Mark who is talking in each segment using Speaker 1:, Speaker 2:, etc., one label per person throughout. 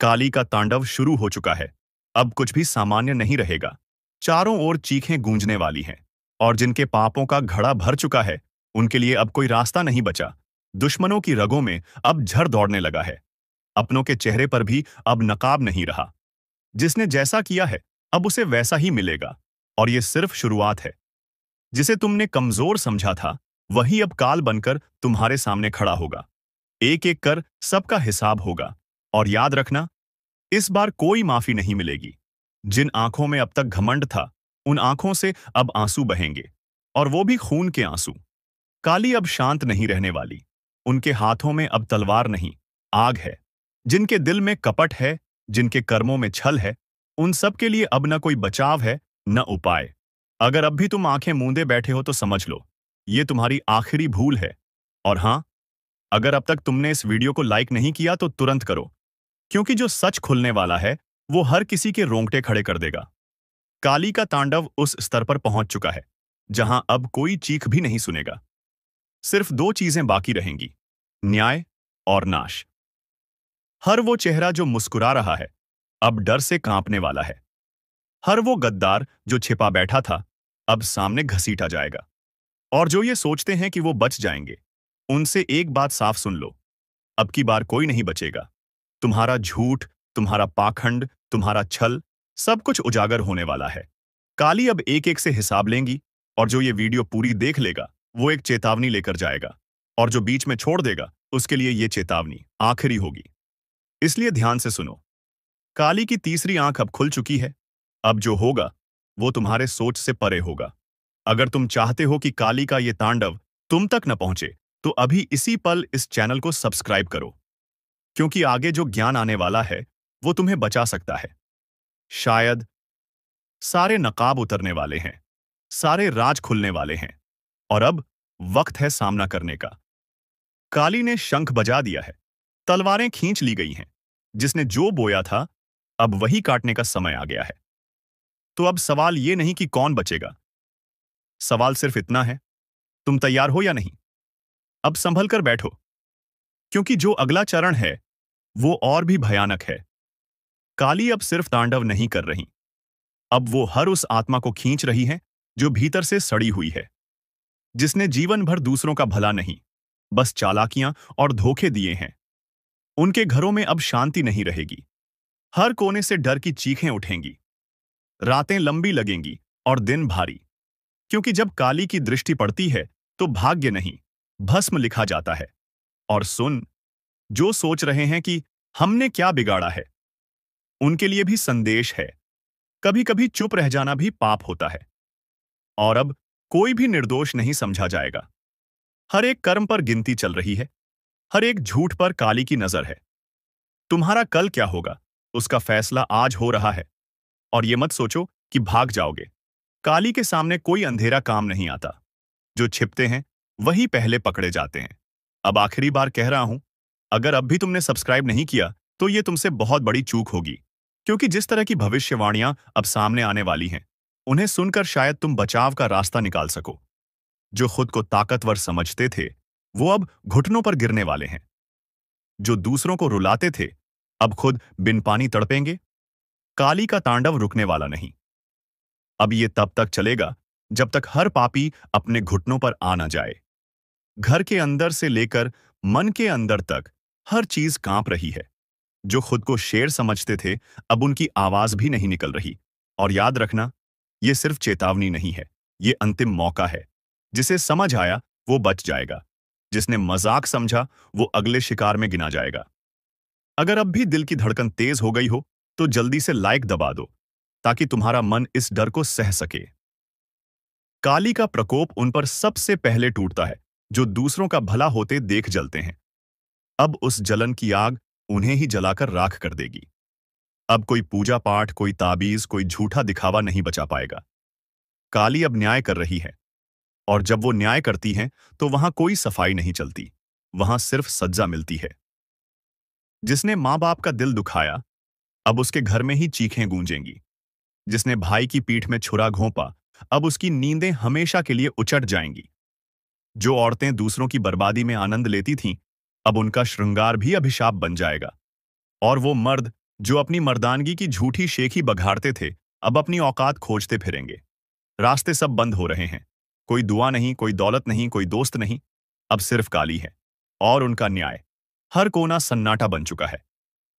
Speaker 1: काली का तांडव शुरू हो चुका है। अब कुछ भी सामान्य नहीं रहेगा। चारों ओर चीखें गूंजने वाली हैं और जिनके पापों का घड़ा भर चुका है उनके लिए अब कोई रास्ता नहीं बचा। दुश्मनों की रगों में अब झर दौड़ने लगा है। अपनों के चेहरे पर भी अब नकाब नहीं रहा। जिसने जैसा किया है अब उसे वैसा ही मिलेगा। और ये सिर्फ शुरुआत है। जिसे तुमने कमजोर समझा था वही अब काल बनकर तुम्हारे सामने खड़ा होगा। एक एक कर सबका हिसाब होगा। और याद रखना, इस बार कोई माफी नहीं मिलेगी। जिन आंखों में अब तक घमंड था उन आंखों से अब आंसू बहेंगे, और वो भी खून के आंसू। काली अब शांत नहीं रहने वाली। उनके हाथों में अब तलवार नहीं, आग है। जिनके दिल में कपट है, जिनके कर्मों में छल है, उन सब के लिए अब न कोई बचाव है न उपाय। अगर अब भी तुम आंखें मूंदे बैठे हो तो समझ लो, ये तुम्हारी आखिरी भूल है। और हां, अगर अब तक तुमने इस वीडियो को लाइक नहीं किया तो तुरंत करो, क्योंकि जो सच खुलने वाला है वो हर किसी के रोंगटे खड़े कर देगा। काली का तांडव उस स्तर पर पहुंच चुका है जहां अब कोई चीख भी नहीं सुनेगा। सिर्फ दो चीजें बाकी रहेंगी, न्याय और नाश। हर वो चेहरा जो मुस्कुरा रहा है अब डर से कांपने वाला है। हर वो गद्दार जो छिपा बैठा था अब सामने घसीटा जाएगा। और जो ये सोचते हैं कि वो बच जाएंगे, उनसे एक बात साफ सुन लो, अब की बार कोई नहीं बचेगा। तुम्हारा झूठ, तुम्हारा पाखंड, तुम्हारा छल, सब कुछ उजागर होने वाला है। काली अब एक एक से हिसाब लेंगी, और जो ये वीडियो पूरी देख लेगा वो एक चेतावनी लेकर जाएगा, और जो बीच में छोड़ देगा उसके लिए ये चेतावनी आखिरी होगी। इसलिए ध्यान से सुनो। काली की तीसरी आंख अब खुल चुकी है। अब जो होगा वो तुम्हारे सोच से परे होगा। अगर तुम चाहते हो कि काली का ये तांडव तुम तक न पहुंचे तो अभी इसी पल इस चैनल को सब्सक्राइब करो, क्योंकि आगे जो ज्ञान आने वाला है वो तुम्हें बचा सकता है। शायद सारे नकाब उतरने वाले हैं, सारे राज खुलने वाले हैं, और अब वक्त है सामना करने का। काली ने शंख बजा दिया है, तलवारें खींच ली गई हैं। जिसने जो बोया था अब वही काटने का समय आ गया है। तो अब सवाल ये नहीं कि कौन बचेगा, सवाल सिर्फ इतना है, तुम तैयार हो या नहीं? अब संभल कर बैठो, क्योंकि जो अगला चरण है वो और भी भयानक है। काली अब सिर्फ तांडव नहीं कर रही, अब वो हर उस आत्मा को खींच रही है जो भीतर से सड़ी हुई है, जिसने जीवन भर दूसरों का भला नहीं, बस चालाकियां और धोखे दिए हैं। उनके घरों में अब शांति नहीं रहेगी। हर कोने से डर की चीखें उठेंगी। रातें लंबी लगेंगी और दिन भारी, क्योंकि जब काली की दृष्टि पड़ती है तो भाग्य नहीं, भस्म लिखा जाता है। और सुन, जो सोच रहे हैं कि हमने क्या बिगाड़ा है, उनके लिए भी संदेश है। कभी कभी चुप रह जाना भी पाप होता है। और अब कोई भी निर्दोष नहीं समझा जाएगा। हर एक कर्म पर गिनती चल रही है, हर एक झूठ पर काली की नजर है। तुम्हारा कल क्या होगा उसका फैसला आज हो रहा है। और ये मत सोचो कि भाग जाओगे। काली के सामने कोई अंधेरा काम नहीं आता। जो छिपते हैं वही पहले पकड़े जाते हैं। अब आखिरी बार कह रहा हूं, अगर अब भी तुमने सब्सक्राइब नहीं किया तो ये तुमसे बहुत बड़ी चूक होगी, क्योंकि जिस तरह की भविष्यवाणियां अब सामने आने वाली हैं उन्हें सुनकर शायद तुम बचाव का रास्ता निकाल सको। जो खुद को ताकतवर समझते थे वो अब घुटनों पर गिरने वाले हैं। जो दूसरों को रुलाते थे अब खुद बिन पानी तड़पेंगे। काली का तांडव रुकने वाला नहीं। अब ये तब तक चलेगा जब तक हर पापी अपने घुटनों पर आ ना जाए। घर के अंदर से लेकर मन के अंदर तक हर चीज कांप रही है। जो खुद को शेर समझते थे अब उनकी आवाज भी नहीं निकल रही। और याद रखना, ये सिर्फ चेतावनी नहीं है, ये अंतिम मौका है। जिसे समझ आया वो बच जाएगा, जिसने मजाक समझा वो अगले शिकार में गिना जाएगा। अगर अब भी दिल की धड़कन तेज हो गई हो तो जल्दी से लाइक दबा दो, ताकि तुम्हारा मन इस डर को सह सके। काली का प्रकोप उन पर सबसे पहले टूटता है जो दूसरों का भला होते देख जलते हैं। अब उस जलन की आग उन्हें ही जलाकर राख कर देगी। अब कोई पूजा पाठ, कोई ताबीज, कोई झूठा दिखावा नहीं बचा पाएगा। काली अब न्याय कर रही है, और जब वो न्याय करती हैं तो वहां कोई सफाई नहीं चलती, वहां सिर्फ सज्जा मिलती है। जिसने मां बाप का दिल दुखाया अब उसके घर में ही चीखें गूंजेंगी। जिसने भाई की पीठ में छुरा घोंपा अब उसकी नींदें हमेशा के लिए उचट जाएंगी। जो औरतें दूसरों की बर्बादी में आनंद लेती थीं अब उनका श्रृंगार भी अभिशाप बन जाएगा। और वो मर्द जो अपनी मर्दानगी की झूठी शेखी बघाड़ते थे, अब अपनी औकात खोजते फिरेंगे। रास्ते सब बंद हो रहे हैं। कोई दुआ नहीं, कोई दौलत नहीं, कोई दोस्त नहीं। अब सिर्फ काली है और उनका न्याय। हर कोना सन्नाटा बन चुका है।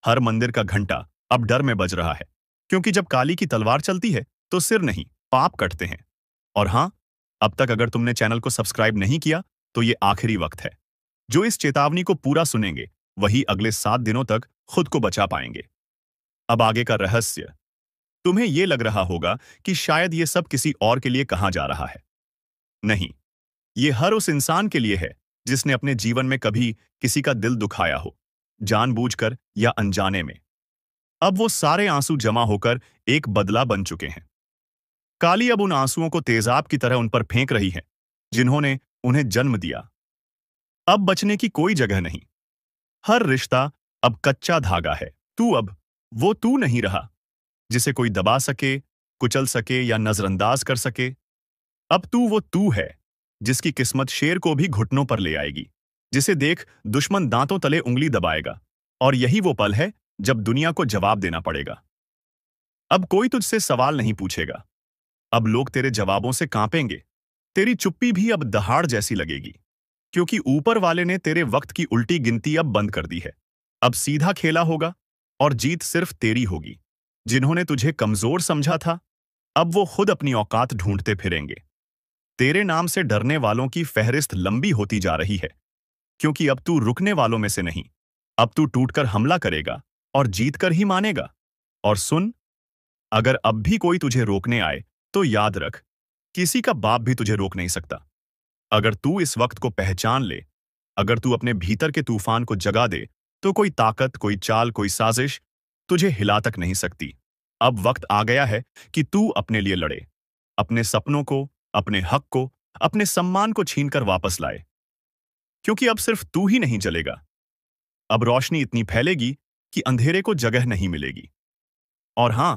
Speaker 1: हर मंदिर का घंटा अब डर में बज रहा है, क्योंकि जब काली की तलवार चलती है तो सिर नहीं, पाप कटते हैं। और हाँ, अब तक अगर तुमने चैनल को सब्सक्राइब नहीं किया तो ये आखिरी वक्त है। जो इस चेतावनी को पूरा सुनेंगे वही अगले 7 दिनों तक खुद को बचा पाएंगे। अब आगे का रहस्य। तुम्हें यह लग रहा होगा कि शायद ये सब किसी और के लिए कहा जा रहा है। नहीं, ये हर उस इंसान के लिए है जिसने अपने जीवन में कभी किसी का दिल दुखाया हो, जानबूझकर या अनजाने में। अब वो सारे आंसू जमा होकर एक बदला बन चुके हैं। काली अब उन आंसुओं को तेजाब की तरह उन पर फेंक रही है जिन्होंने उन्हें जन्म दिया। अब बचने की कोई जगह नहीं। हर रिश्ता अब कच्चा धागा है। तू अब वो तू नहीं रहा जिसे कोई दबा सके, कुचल सके या नजरअंदाज कर सके। अब तू वो तू है जिसकी किस्मत शेर को भी घुटनों पर ले आएगी, जिसे देख दुश्मन दांतों तले उंगली दबाएगा। और यही वो पल है जब दुनिया को जवाब देना पड़ेगा। अब कोई तुझसे सवाल नहीं पूछेगा। अब लोग तेरे जवाबों से कांपेंगे। तेरी चुप्पी भी अब दहाड़ जैसी लगेगी, क्योंकि ऊपर वाले ने तेरे वक्त की उल्टी गिनती अब बंद कर दी है। अब सीधा खेला होगा और जीत सिर्फ तेरी होगी। जिन्होंने तुझे कमजोर समझा था, अब वो खुद अपनी औकात ढूंढते फिरेंगे। तेरे नाम से डरने वालों की फहरिस्त लंबी होती जा रही है, क्योंकि अब तू रुकने वालों में से नहीं। अब तू टूटकर हमला करेगा और जीतकर ही मानेगा। और सुन, अगर अब भी कोई तुझे रोकने आए तो याद रख, किसी का बाप भी तुझे रोक नहीं सकता। अगर तू इस वक्त को पहचान ले, अगर तू अपने भीतर के तूफान को जगा दे, तो कोई ताकत, कोई चाल, कोई साजिश तुझे हिला तक नहीं सकती। अब वक्त आ गया है कि तू अपने लिए लड़े, अपने सपनों को, अपने हक को, अपने सम्मान को छीनकर वापस लाए। क्योंकि अब सिर्फ तू ही नहीं जलेगा। अब रोशनी इतनी फैलेगी कि अंधेरे को जगह नहीं मिलेगी। और हां,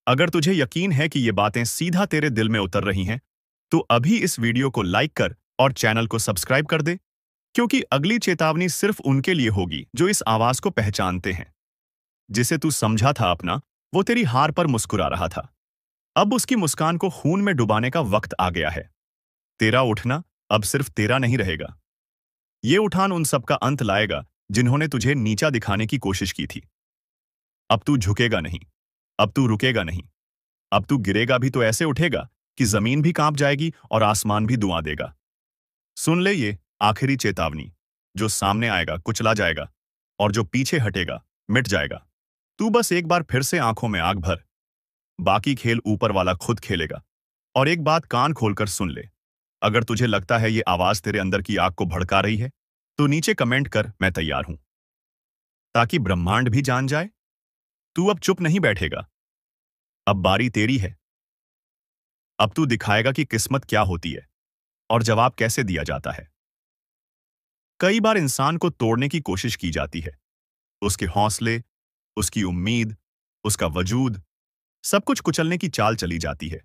Speaker 1: अगर तुझे यकीन है कि ये बातें सीधा तेरे दिल में उतर रही हैं, तो अभी इस वीडियो को लाइक कर और चैनल को सब्सक्राइब कर दे, क्योंकि अगली चेतावनी सिर्फ उनके लिए होगी जो इस आवाज को पहचानते हैं। जिसे तू समझा था अपना, वो तेरी हार पर मुस्कुरा रहा था। अब उसकी मुस्कान को खून में डुबाने का वक्त आ गया है। तेरा उठना अब सिर्फ तेरा नहीं रहेगा। ये उठान उन सब का अंत लाएगा जिन्होंने तुझे नीचा दिखाने की कोशिश की थी। अब तू झुकेगा नहीं, अब तू रुकेगा नहीं। अब तू गिरेगा भी तो ऐसे उठेगा कि जमीन भी कांप जाएगी और आसमान भी दुआ देगा। सुन ले ये आखिरी चेतावनी। जो सामने आएगा कुचला जाएगा, और जो पीछे हटेगा मिट जाएगा। तू बस एक बार फिर से आंखों में आग भर। बाकी खेल ऊपर वाला खुद खेलेगा। और एक बात कान खोलकर सुन ले, अगर तुझे लगता है ये आवाज तेरे अंदर की आग को भड़का रही है, तो नीचे कमेंट कर, मैं तैयार हूं, ताकि ब्रह्मांड भी जान जाए। तू अब चुप नहीं बैठेगा। अब बारी तेरी है। अब तू दिखाएगा कि किस्मत क्या होती है और जवाब कैसे दिया जाता है। कई बार इंसान को तोड़ने की कोशिश की जाती है। उसके हौसले, उसकी उम्मीद, उसका वजूद, सब कुछ कुचलने की चाल चली जाती है।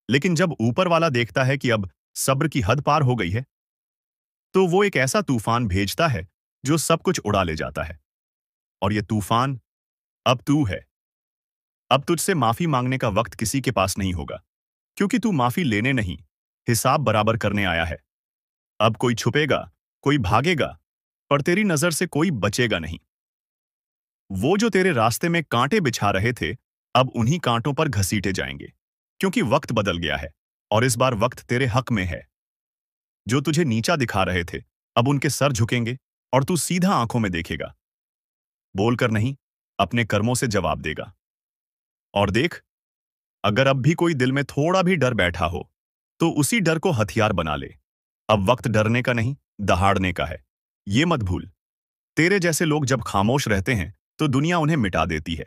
Speaker 1: लेकिन जब ऊपर वाला देखता है कि अब सब्र की हद पार हो गई है, तो वो एक ऐसा तूफान भेजता है जो सब कुछ उड़ा ले जाता है। और ये तूफान अब तू है। अब तुझसे माफी मांगने का वक्त किसी के पास नहीं होगा, क्योंकि तू माफी लेने नहीं, हिसाब बराबर करने आया है। अब कोई छुपेगा, कोई भागेगा, पर तेरी नजर से कोई बचेगा नहीं। वो जो तेरे रास्ते में कांटे बिछा रहे थे, अब उन्हीं कांटों पर घसीटे जाएंगे, क्योंकि वक्त बदल गया है और इस बार वक्त तेरे हक में है। जो तुझे नीचा दिखा रहे थे, अब उनके सर झुकेंगे और तू सीधा आंखों में देखेगा। बोलकर नहीं, अपने कर्मों से जवाब देगा। और देख, अगर अब भी कोई दिल में थोड़ा भी डर बैठा हो, तो उसी डर को हथियार बना ले। अब वक्त डरने का नहीं, दहाड़ने का है। ये मत भूल, तेरे जैसे लोग जब खामोश रहते हैं तो दुनिया उन्हें मिटा देती है,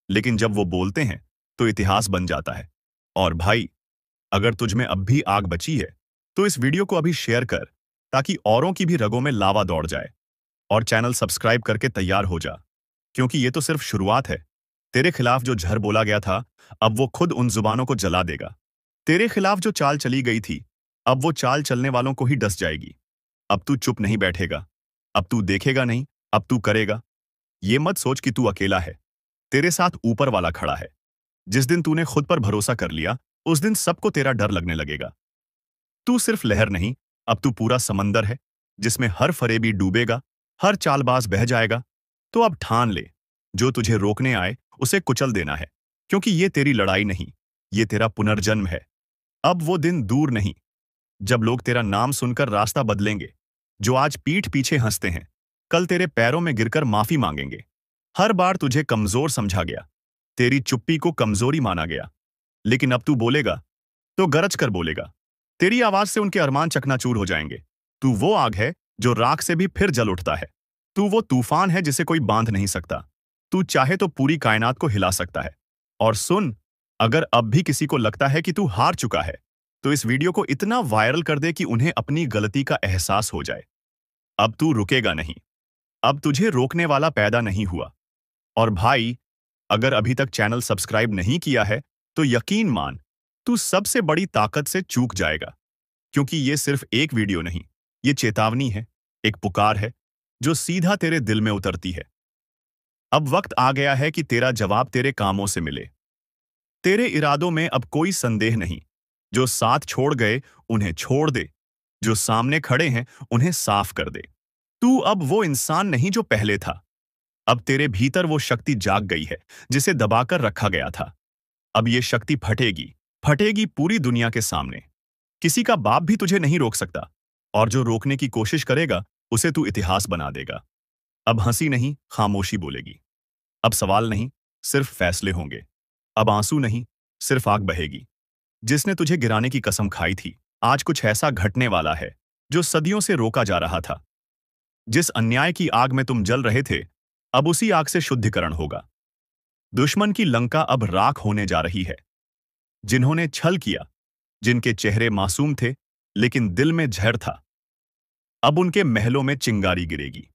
Speaker 1: लेकिन जब वो बोलते हैं तो इतिहास बन जाता है। और भाई, अगर तुझ में अब भी आग बची है, तो इस वीडियो को अभी शेयर कर, ताकि औरों की भी रगों में लावा दौड़ जाए। और चैनल सब्सक्राइब करके तैयार हो जा, क्योंकि ये तो सिर्फ शुरुआत है। तेरे खिलाफ जो झर बोला गया था, अब वो खुद उन जुबानों को जला देगा। तेरे खिलाफ जो चाल चली गई थी, अब वो चाल चलने वालों को ही डस जाएगी। अब तू चुप नहीं बैठेगा, अब तू देखेगा नहीं, अब तू करेगा। ये मत सोच कि तू अकेला है। तेरे साथ ऊपर वाला खड़ा है। जिस दिन तूने खुद पर भरोसा कर लिया, उस दिन सबको तेरा डर लगने लगेगा। तू सिर्फ लहर नहीं, अब तू पूरा समंदर है, जिसमें हर फरेबी डूबेगा, हर चालबाज बह जाएगा। तो अब ठान ले, जो तुझे रोकने आए उसे कुचल देना है, क्योंकि ये तेरी लड़ाई नहीं, ये तेरा पुनर्जन्म है। अब वो दिन दूर नहीं, जब लोग तेरा नाम सुनकर रास्ता बदलेंगे। जो आज पीठ पीछे हंसते हैं, कल तेरे पैरों में गिरकर माफी मांगेंगे। हर बार तुझे कमजोर समझा गया, तेरी चुप्पी को कमजोरी माना गया। लेकिन अब तू बोलेगा तो गरज कर बोलेगा। तेरी आवाज से उनके अरमान चकनाचूर हो जाएंगे। तू वो आग है जो राख से भी फिर जल उठता है। तू वो तूफान है जिसे कोई बांध नहीं सकता। तू चाहे तो पूरी कायनात को हिला सकता है। और सुन, अगर अब भी किसी को लगता है कि तू हार चुका है, तो इस वीडियो को इतना वायरल कर दे कि उन्हें अपनी गलती का एहसास हो जाए। अब तू रुकेगा नहीं। अब तुझे रोकने वाला पैदा नहीं हुआ। और भाई, अगर अभी तक चैनल सब्सक्राइब नहीं किया है, तो यकीन मान, तू सबसे बड़ी ताकत से चूक जाएगा। क्योंकि ये सिर्फ एक वीडियो नहीं, ये चेतावनी है, एक पुकार है, जो सीधा तेरे दिल में उतरती है। अब वक्त आ गया है कि तेरा जवाब तेरे कामों से मिले। तेरे इरादों में अब कोई संदेह नहीं। जो साथ छोड़ गए, उन्हें छोड़ दे। जो सामने खड़े हैं, उन्हें साफ कर दे। तू अब वो इंसान नहीं जो पहले था। अब तेरे भीतर वो शक्ति जाग गई है, जिसे दबाकर रखा गया था। अब ये शक्ति फटेगी, फटेगी पूरी दुनिया के सामने। किसी का बाप भी तुझे नहीं रोक सकता, और जो रोकने की कोशिश करेगा, उसे तू इतिहास बना देगा। अब हंसी नहीं, खामोशी बोलेगी। अब सवाल नहीं, सिर्फ फैसले होंगे। अब आंसू नहीं, सिर्फ आग बहेगी। जिसने तुझे गिराने की कसम खाई थी, आज कुछ ऐसा घटने वाला है जो सदियों से रोका जा रहा था। जिस अन्याय की आग में तुम जल रहे थे, अब उसी आग से शुद्धिकरण होगा। दुश्मन की लंका अब राख होने जा रही है। जिन्होंने छल किया, जिनके चेहरे मासूम थे लेकिन दिल में जहर था, अब उनके महलों में चिंगारी गिरेगी।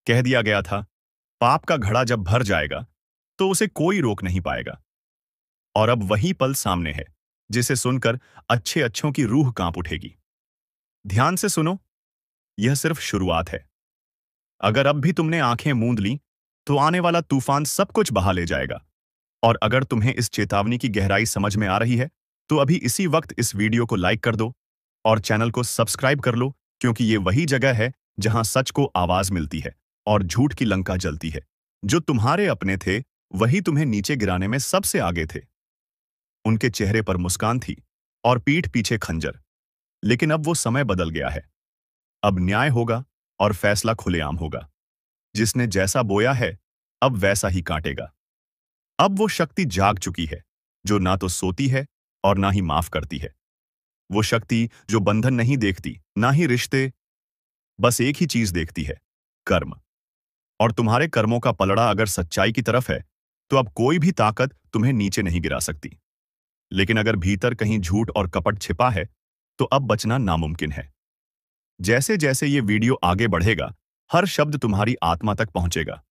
Speaker 1: कह दिया गया था, पाप का घड़ा जब भर जाएगा तो उसे कोई रोक नहीं पाएगा। और अब वही पल सामने है, जिसे सुनकर अच्छे अच्छों की रूह कांप उठेगी। ध्यान से सुनो, यह सिर्फ शुरुआत है। अगर अब भी तुमने आंखें मूंद ली, तो आने वाला तूफान सब कुछ बहा ले जाएगा। और अगर तुम्हें इस चेतावनी की गहराई समझ में आ रही है, तो अभी इसी वक्त इस वीडियो को लाइक कर दो और चैनल को सब्सक्राइब कर लो, क्योंकि ये वही जगह है जहां सच को आवाज मिलती है और झूठ की लंका जलती है। जो तुम्हारे अपने थे, वही तुम्हें नीचे गिराने में सबसे आगे थे। उनके चेहरे पर मुस्कान थी और पीठ पीछे खंजर। लेकिन अब वो समय बदल गया है। अब न्याय होगा और फैसला खुलेआम होगा। जिसने जैसा बोया है, अब वैसा ही काटेगा। अब वो शक्ति जाग चुकी है, जो ना तो सोती है और ना ही माफ करती है। वो शक्ति जो बंधन नहीं देखती, ना ही रिश्ते, बस एक ही चीज देखती है, कर्म। और तुम्हारे कर्मों का पलड़ा अगर सच्चाई की तरफ है, तो अब कोई भी ताकत तुम्हें नीचे नहीं गिरा सकती। लेकिन अगर भीतर कहीं झूठ और कपट छिपा है, तो अब बचना नामुमकिन है। जैसे जैसे ये वीडियो आगे बढ़ेगा, हर शब्द तुम्हारी आत्मा तक पहुंचेगा।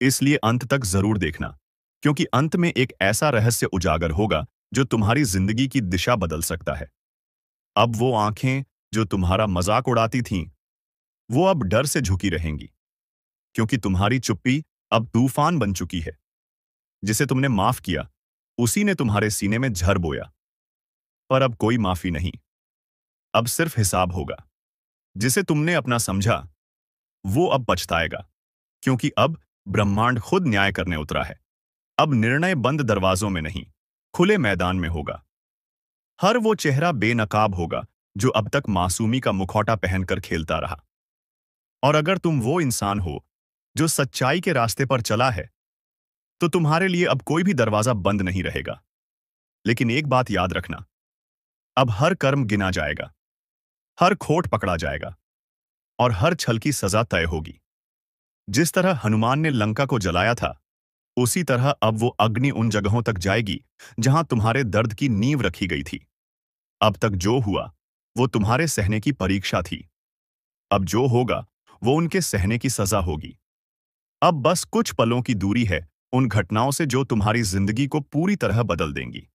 Speaker 1: इसलिए अंत तक जरूर देखना, क्योंकि अंत में एक ऐसा रहस्य उजागर होगा जो तुम्हारी जिंदगी की दिशा बदल सकता है। अब वो आंखें जो तुम्हारा मजाक उड़ाती थीं, वो अब डर से झुकी रहेंगी, क्योंकि तुम्हारी चुप्पी अब तूफान बन चुकी है। जिसे तुमने माफ किया, उसी ने तुम्हारे सीने में झर बोया। पर अब कोई माफी नहीं, अब सिर्फ हिसाब होगा। जिसे तुमने अपना समझा, वो अब पछताएगा, क्योंकि अब ब्रह्मांड खुद न्याय करने उतरा है। अब निर्णय बंद दरवाजों में नहीं, खुले मैदान में होगा। हर वो चेहरा बेनकाब होगा जो अब तक मासूमी का मुखौटा पहनकर खेलता रहा। और अगर तुम वो इंसान हो जो सच्चाई के रास्ते पर चला है, तो तुम्हारे लिए अब कोई भी दरवाजा बंद नहीं रहेगा। लेकिन एक बात याद रखना, अब हर कर्म गिना जाएगा, हर खोट पकड़ा जाएगा और हर छल की सजा तय होगी। जिस तरह हनुमान ने लंका को जलाया था, उसी तरह अब वो अग्नि उन जगहों तक जाएगी जहां तुम्हारे दर्द की नींव रखी गई थी। अब तक जो हुआ, वो तुम्हारे सहने की परीक्षा थी। अब जो होगा, वो उनके सहने की सजा होगी। अब बस कुछ पलों की दूरी है उन घटनाओं से जो तुम्हारी जिंदगी को पूरी तरह बदल देंगी।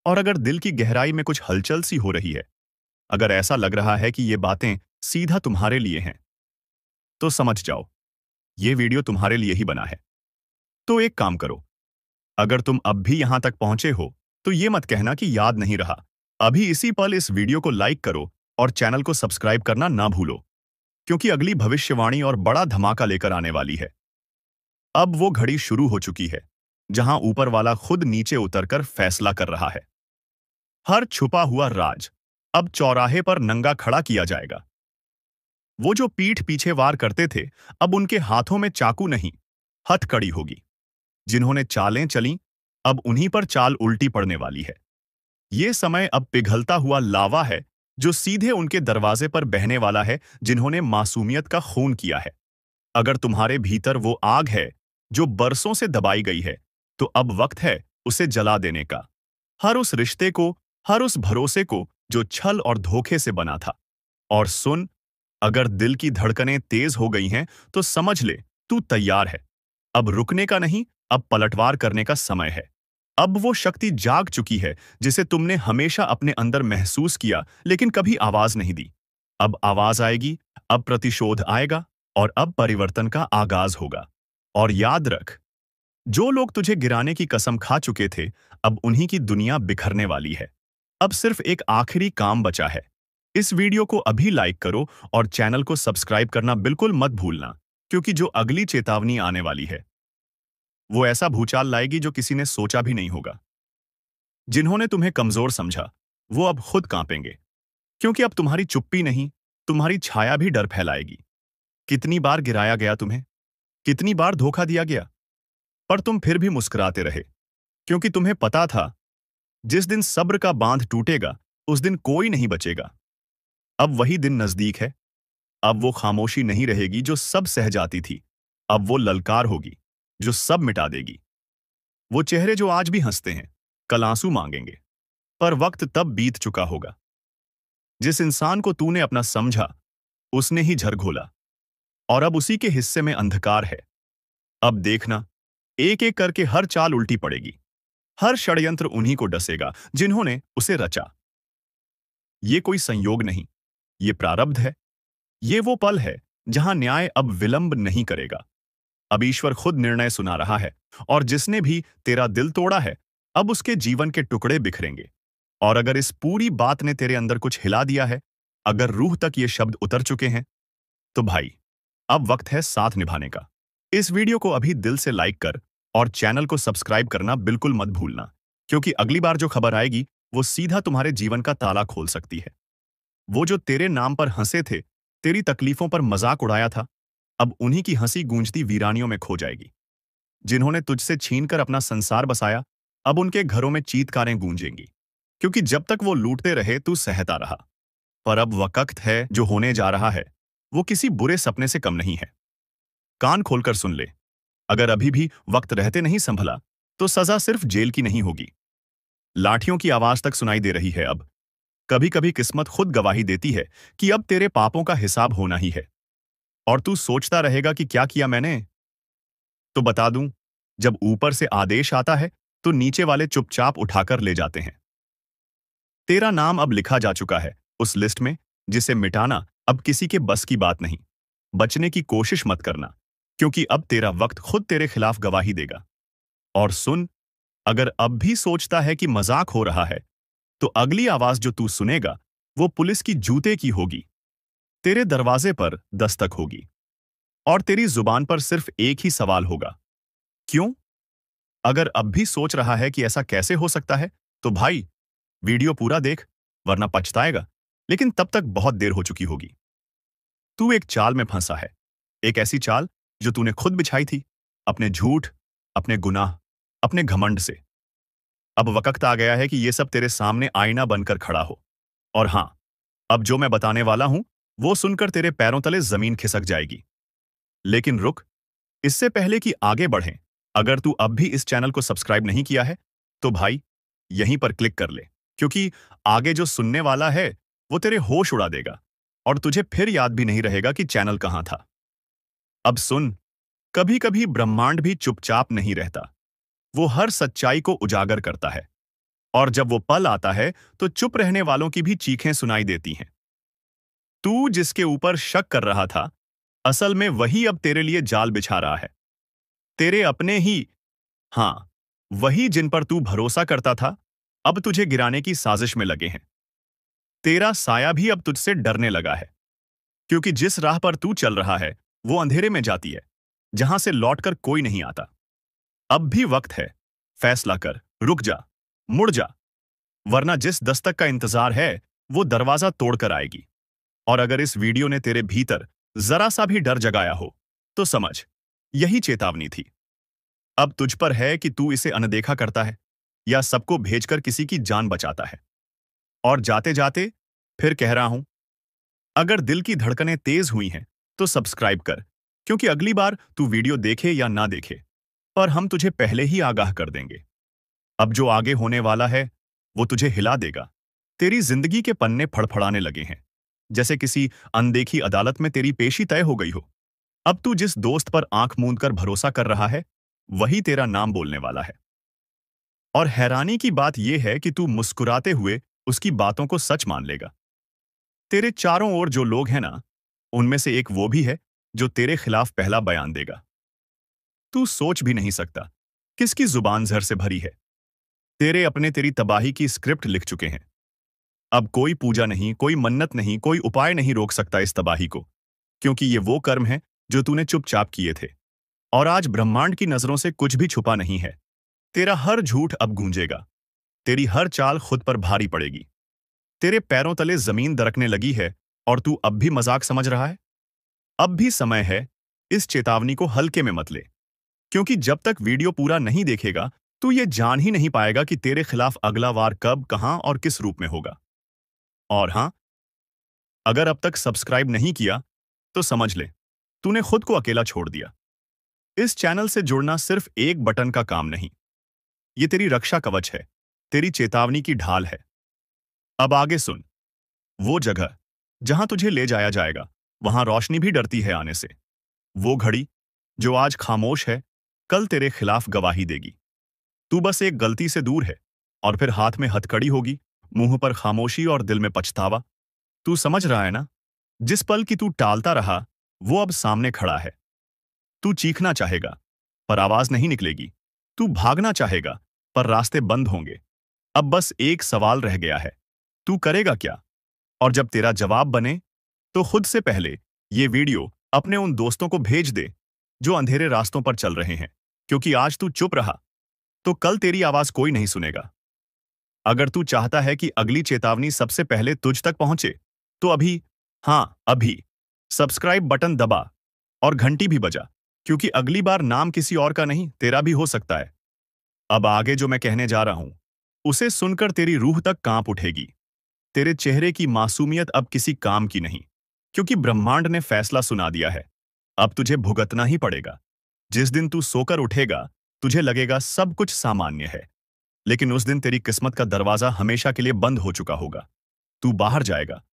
Speaker 1: और अगर दिल की गहराई में कुछ हलचल सी हो रही है, अगर ऐसा लग रहा है कि ये बातें सीधा तुम्हारे लिए हैं, तो समझ जाओ, ये वीडियो तुम्हारे लिए ही बना है। तो एक काम करो, अगर तुम अब भी यहां तक पहुंचे हो तो ये मत कहना कि याद नहीं रहा। अभी इसी पल इस वीडियो को लाइक करो और चैनल को सब्सक्राइब करना ना भूलो, क्योंकि अगली भविष्यवाणी और बड़ा धमाका लेकर आने वाली है। अब वो घड़ी शुरू हो चुकी है जहां ऊपर वाला खुद नीचे उतरकर फैसला कर रहा है। हर छुपा हुआ राज अब चौराहे पर नंगा खड़ा किया जाएगा। वो जो पीठ पीछे वार करते थे, अब उनके हाथों में चाकू नहीं, हथकड़ी होगी। जिन्होंने चालें चली, अब उन्हीं पर चाल उल्टी पड़ने वाली है। ये समय अब पिघलता हुआ लावा है जो सीधे उनके दरवाजे पर बहने वाला है, जिन्होंने मासूमियत का खून किया है। अगर तुम्हारे भीतर वो आग है जो बरसों से दबाई गई है, तो अब वक्त है उसे जला देने का। हर उस रिश्ते को, हर उस भरोसे को जो छल और धोखे से बना था। और सुन, अगर दिल की धड़कनें तेज हो गई हैं, तो समझ ले तू तैयार है। अब रुकने का नहीं, अब पलटवार करने का समय है। अब वो शक्ति जाग चुकी है जिसे तुमने हमेशा अपने अंदर महसूस किया, लेकिन कभी आवाज नहीं दी। अब आवाज आएगी, अब प्रतिशोध आएगा, और अब परिवर्तन का आगाज होगा। और याद रख, जो लोग तुझे गिराने की कसम खा चुके थे, अब उन्हीं की दुनिया बिखरने वाली है। अब सिर्फ एक आखिरी काम बचा है। इस वीडियो को अभी लाइक करो और चैनल को सब्सक्राइब करना बिल्कुल मत भूलना, क्योंकि जो अगली चेतावनी आने वाली है वो ऐसा भूचाल लाएगी जो किसी ने सोचा भी नहीं होगा। जिन्होंने तुम्हें कमजोर समझा, वो अब खुद कांपेंगे, क्योंकि अब तुम्हारी चुप्पी नहीं, तुम्हारी छाया भी डर फैलाएगी। कितनी बार गिराया गया तुम्हें, कितनी बार धोखा दिया गया, पर तुम फिर भी मुस्कुराते रहे, क्योंकि तुम्हें पता था जिस दिन सब्र का बांध टूटेगा, उस दिन कोई नहीं बचेगा। अब वही दिन नजदीक है। अब वो खामोशी नहीं रहेगी जो सब सह जाती थी। अब वो ललकार होगी जो सब मिटा देगी। वो चेहरे जो आज भी हंसते हैं, कल आंसू मांगेंगे, पर वक्त तब बीत चुका होगा। जिस इंसान को तूने अपना समझा, उसने ही झर घोला, और अब उसी के हिस्से में अंधकार है। अब देखना, एक एक करके हर चाल उल्टी पड़ेगी। हर षड्यंत्र उन्हीं को डसेगा जिन्होंने उसे रचा। ये कोई संयोग नहीं, ये प्रारब्ध है। ये वो पल है जहां न्याय अब विलंब नहीं करेगा। अब ईश्वर खुद निर्णय सुना रहा है, और जिसने भी तेरा दिल तोड़ा है, अब उसके जीवन के टुकड़े बिखरेंगे। और अगर इस पूरी बात ने तेरे अंदर कुछ हिला दिया है, अगर रूह तक ये शब्द उतर चुके हैं, तो भाई, अब वक्त है साथ निभाने का। इस वीडियो को अभी दिल से लाइक कर और चैनल को सब्सक्राइब करना बिल्कुल मत भूलना, क्योंकि अगली बार जो खबर आएगी वो सीधा तुम्हारे जीवन का ताला खोल सकती है। वो जो तेरे नाम पर हंसे थे, तेरी तकलीफों पर मजाक उड़ाया था, अब उन्हीं की हंसी गूंजती वीरानियों में खो जाएगी। जिन्होंने तुझसे छीनकर अपना संसार बसाया, अब उनके घरों में चीत्कारें गूंजेंगी, क्योंकि जब तक वो लूटते रहे तू सहता रहा। पर अब वक्त है जो होने जा रहा है, वो किसी बुरे सपने से कम नहीं है। कान खोलकर सुन ले, अगर अभी भी वक्त रहते नहीं संभला, तो सजा सिर्फ जेल की नहीं होगी। लाठियों की आवाज तक सुनाई दे रही है अब। कभी कभी किस्मत खुद गवाही देती है कि अब तेरे पापों का हिसाब होना ही है। और तू सोचता रहेगा कि क्या किया मैंने? तो बता दूं, जब ऊपर से आदेश आता है, तो नीचे वाले चुपचाप उठाकर ले जाते हैं। तेरा नाम अब लिखा जा चुका है उस लिस्ट में, जिसे मिटाना अब किसी के बस की बात नहीं। बचने की कोशिश मत करना, क्योंकि अब तेरा वक्त खुद तेरे खिलाफ गवाही देगा। और सुन, अगर अब भी सोचता है कि मजाक हो रहा है, तो अगली आवाज जो तू सुनेगा, वो पुलिस की जूते की होगी। तेरे दरवाजे पर दस्तक होगी, और तेरी जुबान पर सिर्फ एक ही सवाल होगा, क्यों? अगर अब भी सोच रहा है कि ऐसा कैसे हो सकता है, तो भाई, वीडियो पूरा देख, वरना पछताएगा। लेकिन तब तक बहुत देर हो चुकी होगी। तू एक चाल में फंसा है, एक ऐसी चाल जो तूने खुद बिछाई थी, अपने झूठ, अपने गुनाह, अपने घमंड से। अब वक्त आ गया है कि ये सब तेरे सामने आईना बनकर खड़ा हो। और हां, अब जो मैं बताने वाला हूं, वो सुनकर तेरे पैरों तले जमीन खिसक जाएगी। लेकिन रुक, इससे पहले कि आगे बढ़ें, अगर तू अब भी इस चैनल को सब्सक्राइब नहीं किया है, तो भाई, यहीं पर क्लिक कर ले, क्योंकि आगे जो सुनने वाला है वो तेरे होश उड़ा देगा, और तुझे फिर याद भी नहीं रहेगा कि चैनल कहां था। अब सुन, कभी कभी ब्रह्मांड भी चुपचाप नहीं रहता। वो हर सच्चाई को उजागर करता है, और जब वो पल आता है, तो चुप रहने वालों की भी चीखें सुनाई देती हैं। तू जिसके ऊपर शक कर रहा था, असल में वही अब तेरे लिए जाल बिछा रहा है। तेरे अपने ही, हाँ, वही जिन पर तू भरोसा करता था, अब तुझे गिराने की साजिश में लगे हैं। तेरा साया भी अब तुझसे डरने लगा है, क्योंकि जिस राह पर तू चल रहा है, वो अंधेरे में जाती है, जहां से लौटकर कोई नहीं आता। अब भी वक्त है, फैसला कर, रुक जा, मुड़ जा, वरना जिस दस्तक का इंतजार है, वो दरवाजा तोड़कर आएगी। और अगर इस वीडियो ने तेरे भीतर जरा सा भी डर जगाया हो, तो समझ, यही चेतावनी थी। अब तुझ पर है कि तू इसे अनदेखा करता है या सबको भेजकर किसी की जान बचाता है। और जाते जाते फिर कह रहा हूं, अगर दिल की धड़कनें तेज हुई हैं, तो सब्सक्राइब कर, क्योंकि अगली बार तू वीडियो देखे या ना देखे, पर हम तुझे पहले ही आगाह कर देंगे। अब जो आगे होने वाला है, वो तुझे हिला देगा। तेरी जिंदगी के पन्ने फड़फड़ाने लगे हैं, जैसे किसी अनदेखी अदालत में तेरी पेशी तय हो गई हो। अब तू जिस दोस्त पर आंख मूंद कर भरोसा कर रहा है, वही तेरा नाम बोलने वाला है। और हैरानी की बात यह है कि तू मुस्कुराते हुए उसकी बातों को सच मान लेगा। तेरे चारों ओर जो लोग हैं ना, उनमें से एक वो भी है जो तेरे खिलाफ पहला बयान देगा। तू सोच भी नहीं सकता किसकी जुबान जहर से भरी है। तेरे अपने तेरी तबाही की स्क्रिप्ट लिख चुके हैं। अब कोई पूजा नहीं, कोई मन्नत नहीं, कोई उपाय नहीं रोक सकता इस तबाही को, क्योंकि ये वो कर्म है जो तूने चुपचाप किए थे। और आज ब्रह्मांड की नजरों से कुछ भी छुपा नहीं है। तेरा हर झूठ अब गूंजेगा। तेरी हर चाल खुद पर भारी पड़ेगी। तेरे पैरों तले जमीन दरकने लगी है, और तू अब भी मजाक समझ रहा है। अब भी समय है, इस चेतावनी को हल्के में मत ले, क्योंकि जब तक वीडियो पूरा नहीं देखेगा, तू ये जान ही नहीं पाएगा कि तेरे खिलाफ अगला वार कब, कहां और किस रूप में होगा। और हां, अगर अब तक सब्सक्राइब नहीं किया, तो समझ ले, तूने खुद को अकेला छोड़ दिया। इस चैनल से जुड़ना सिर्फ एक बटन का काम नहीं, ये तेरी रक्षा कवच है, तेरी चेतावनी की ढाल है। अब आगे सुन। वो जगह जहां तुझे ले जाया जाएगा, वहां रोशनी भी डरती है आने से। वो घड़ी जो आज खामोश है, कल तेरे खिलाफ गवाही देगी। तू बस एक गलती से दूर है, और फिर हाथ में हथकड़ी होगी, मुंह पर खामोशी और दिल में पछतावा। तू समझ रहा है ना? जिस पल की तू टालता रहा, वो अब सामने खड़ा है। तू चीखना चाहेगा, पर आवाज नहीं निकलेगी। तू भागना चाहेगा, पर रास्ते बंद होंगे। अब बस एक सवाल रह गया है, तू करेगा क्या? और जब तेरा जवाब बने, तो खुद से पहले ये वीडियो अपने उन दोस्तों को भेज दे जो अंधेरे रास्तों पर चल रहे हैं, क्योंकि आज तू चुप रहा, तो कल तेरी आवाज कोई नहीं सुनेगा। अगर तू चाहता है कि अगली चेतावनी सबसे पहले तुझ तक पहुंचे, तो अभी, हाँ अभी, सब्सक्राइब बटन दबा और घंटी भी बजा, क्योंकि अगली बार नाम किसी और का नहीं, तेरा भी हो सकता है। अब आगे जो मैं कहने जा रहा हूं, उसे सुनकर तेरी रूह तक कांप उठेगी। तेरे चेहरे की मासूमियत अब किसी काम की नहीं, क्योंकि ब्रह्मांड ने फैसला सुना दिया है। अब तुझे भुगतना ही पड़ेगा। जिस दिन तू सोकर उठेगा, तुझे लगेगा सब कुछ सामान्य है, लेकिन उस दिन तेरी किस्मत का दरवाजा हमेशा के लिए बंद हो चुका होगा। तू बाहर जाएगा,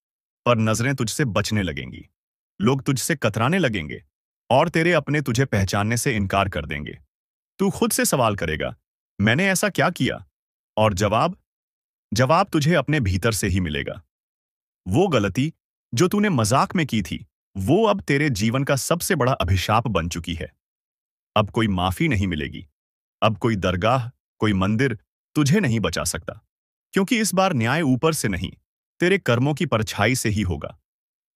Speaker 1: पर नजरें तुझसे बचने लगेंगी। लोग तुझसे कतराने लगेंगे, और तेरे अपने तुझे पहचानने से इनकार कर देंगे। तू खुद से सवाल करेगा, मैंने ऐसा क्या किया? और जवाब जवाब तुझे अपने भीतर से ही मिलेगा। वो गलती जो तूने मजाक में की थी, वो अब तेरे जीवन का सबसे बड़ा अभिशाप बन चुकी है। अब कोई माफी नहीं मिलेगी। अब कोई दरगाह, कोई मंदिर तुझे नहीं बचा सकता, क्योंकि इस बार न्याय ऊपर से नहीं, तेरे कर्मों की परछाई से ही होगा।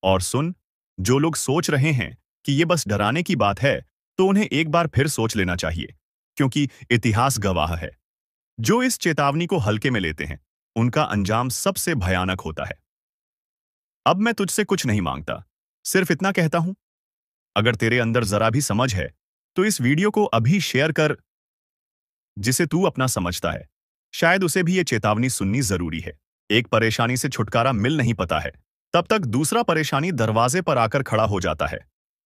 Speaker 1: और सुन, जो लोग सोच रहे हैं कि ये बस डराने की बात है, तो उन्हें एक बार फिर सोच लेना चाहिए, क्योंकि इतिहास गवाह है, जो इस चेतावनी को हल्के में लेते हैं, उनका अंजाम सबसे भयानक होता है। अब मैं तुझसे कुछ नहीं मांगता, सिर्फ इतना कहता हूं, अगर तेरे अंदर जरा भी समझ है, तो इस वीडियो को अभी शेयर कर। जिसे तू अपना समझता है, शायद उसे भी ये चेतावनी सुननी जरूरी है। एक परेशानी से छुटकारा मिल नहीं पाता है, तब तक दूसरा परेशानी दरवाजे पर आकर खड़ा हो जाता है।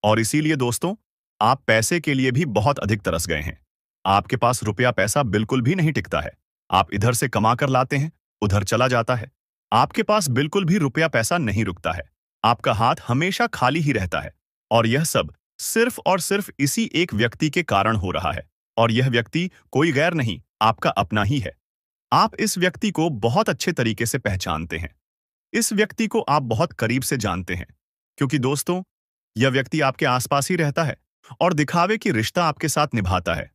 Speaker 1: और इसीलिए दोस्तों, आप पैसे के लिए भी बहुत अधिक तरस गए हैं। आपके पास रुपया पैसा बिल्कुल भी नहीं टिकता है। आप इधर से कमा कर लाते हैं, उधर चला जाता है। आपके पास बिल्कुल भी रुपया पैसा नहीं रुकता है। आपका हाथ हमेशा खाली ही रहता है। और यह सब सिर्फ और सिर्फ इसी एक व्यक्ति के कारण हो रहा है। और यह व्यक्ति कोई गैर नहीं, आपका अपना ही है। आप इस व्यक्ति को बहुत अच्छे तरीके से पहचानते हैं। इस व्यक्ति को आप बहुत करीब से जानते हैं, क्योंकि दोस्तों, यह व्यक्ति आपके आसपास ही रहता है और दिखावे की रिश्ता आपके साथ निभाता है।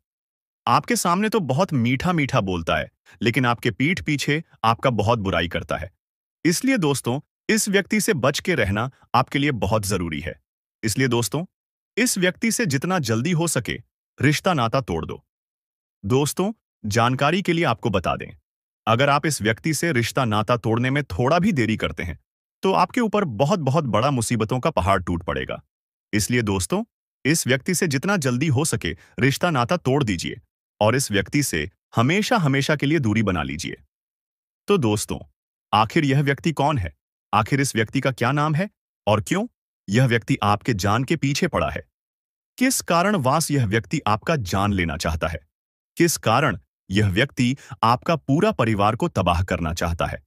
Speaker 1: आपके सामने तो बहुत मीठा मीठा बोलता है, लेकिन आपके पीठ पीछे आपका बहुत बुराई करता है। इसलिए दोस्तों, इस व्यक्ति से बच के रहना आपके लिए बहुत जरूरी है। इसलिए दोस्तों, इस व्यक्ति से जितना जल्दी हो सके रिश्ता नाता तोड़ दो। दोस्तों, जानकारी के लिए आपको बता दें, अगर आप इस व्यक्ति से रिश्ता नाता तोड़ने में थोड़ा भी देरी करते हैं, तो आपके ऊपर बहुत बहुत बड़ा मुसीबतों का पहाड़ टूट पड़ेगा। इसलिए दोस्तों, इस व्यक्ति से जितना जल्दी हो सके रिश्ता नाता तोड़ दीजिए और इस व्यक्ति से हमेशा हमेशा के लिए दूरी बना लीजिए। तो दोस्तों, आखिर यह व्यक्ति कौन है? आखिर इस व्यक्ति का क्या नाम है और क्यों यह व्यक्ति आपके जान के पीछे पड़ा है? किस कारणवश यह व्यक्ति आपका जान लेना चाहता है? किस कारण यह व्यक्ति आपका पूरा परिवार को तबाह करना चाहता है?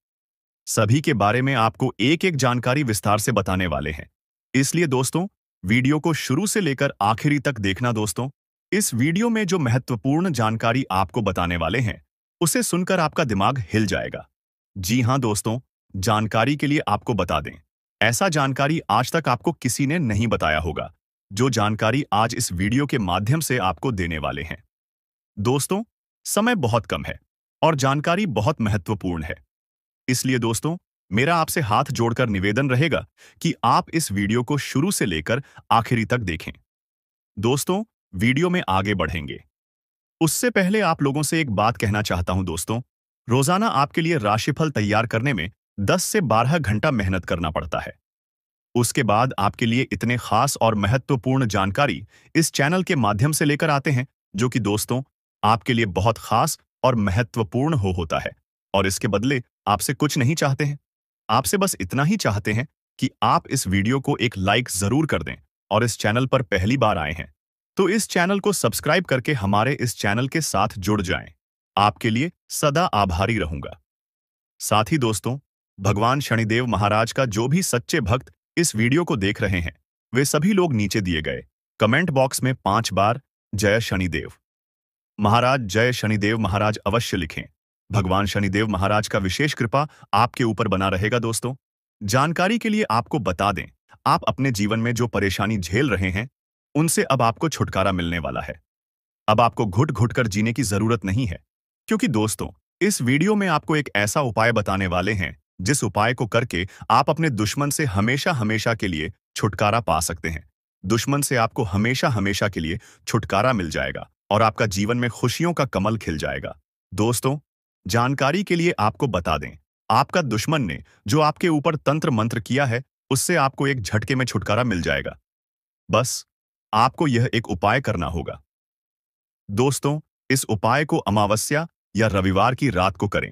Speaker 1: सभी के बारे में आपको एक एक जानकारी विस्तार से बताने वाले हैं। इसलिए दोस्तों, वीडियो को शुरू से लेकर आखिरी तक देखना। दोस्तों, इस वीडियो में जो महत्वपूर्ण जानकारी आपको बताने वाले हैं, उसे सुनकर आपका दिमाग हिल जाएगा। जी हां दोस्तों, जानकारी के लिए आपको बता दें, ऐसा जानकारी आज तक आपको किसी ने नहीं बताया होगा, जो जानकारी आज इस वीडियो के माध्यम से आपको देने वाले हैं। दोस्तों, समय बहुत कम है और जानकारी बहुत महत्वपूर्ण है। इसलिए दोस्तों, मेरा आपसे हाथ जोड़कर निवेदन रहेगा कि आप इस वीडियो को शुरू से लेकर आखिरी तक देखें। दोस्तों, वीडियो में आगे बढ़ेंगे उससे पहले आप लोगों से एक बात कहना चाहता हूं। दोस्तों, रोजाना आपके लिए राशिफल तैयार करने में 10 से 12 घंटा मेहनत करना पड़ता है। उसके बाद आपके लिए इतने खास और महत्वपूर्ण जानकारी इस चैनल के माध्यम से लेकर आते हैं, जो कि दोस्तों आपके लिए बहुत खास और महत्वपूर्ण होता है। और इसके बदले आपसे कुछ नहीं चाहते हैं, आपसे बस इतना ही चाहते हैं कि आप इस वीडियो को एक लाइक जरूर कर दें और इस चैनल पर पहली बार आए हैं तो इस चैनल को सब्सक्राइब करके हमारे इस चैनल के साथ जुड़ जाएं। आपके लिए सदा आभारी रहूंगा। साथ ही दोस्तों, भगवान शनिदेव महाराज का जो भी सच्चे भक्त इस वीडियो को देख रहे हैं, वे सभी लोग नीचे दिए गए कमेंट बॉक्स में 5 बार जय शनिदेव महाराज, जय शनिदेव महाराज अवश्य लिखें। भगवान शनिदेव महाराज का विशेष कृपा आपके ऊपर बना रहेगा। दोस्तों, जानकारी के लिए आपको बता दें, आप अपने जीवन में जो परेशानी झेल रहे हैं, उनसे अब आपको छुटकारा मिलने वाला है। अब आपको घुट घुट कर जीने की जरूरत नहीं है, क्योंकि दोस्तों, इस वीडियो में आपको एक ऐसा उपाय बताने वाले हैं, जिस उपाय को करके आप अपने दुश्मन से हमेशा हमेशा के लिए छुटकारा पा सकते हैं। दुश्मन से आपको हमेशा हमेशा के लिए छुटकारा मिल जाएगा और आपका जीवन में खुशियों का कमल खिल जाएगा। दोस्तों, जानकारी के लिए आपको बता दें, आपका दुश्मन ने जो आपके ऊपर तंत्र मंत्र किया है, उससे आपको एक झटके में छुटकारा मिल जाएगा। बस आपको यह एक उपाय करना होगा। दोस्तों, इस उपाय को अमावस्या या रविवार की रात को करें।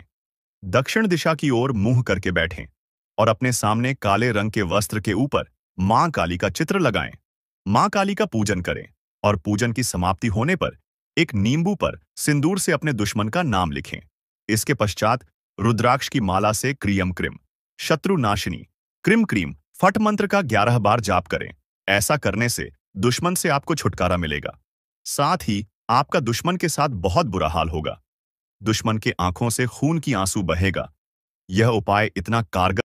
Speaker 1: दक्षिण दिशा की ओर मुंह करके बैठें और अपने सामने काले रंग के वस्त्र के ऊपर मां काली का चित्र लगाएं। मां काली का पूजन करें और पूजन की समाप्ति होने पर एक नींबू पर सिंदूर से अपने दुश्मन का नाम लिखें। इसके पश्चात रुद्राक्ष की माला से क्रियम क्रिम शत्रु नाशिनी क्रिम क्रीम फट मंत्र का 11 बार जाप करें। ऐसा करने से दुश्मन से आपको छुटकारा मिलेगा। साथ ही आपका दुश्मन के साथ बहुत बुरा हाल होगा। दुश्मन के आंखों से खून की आंसू बहेगा। यह उपाय इतना कारगर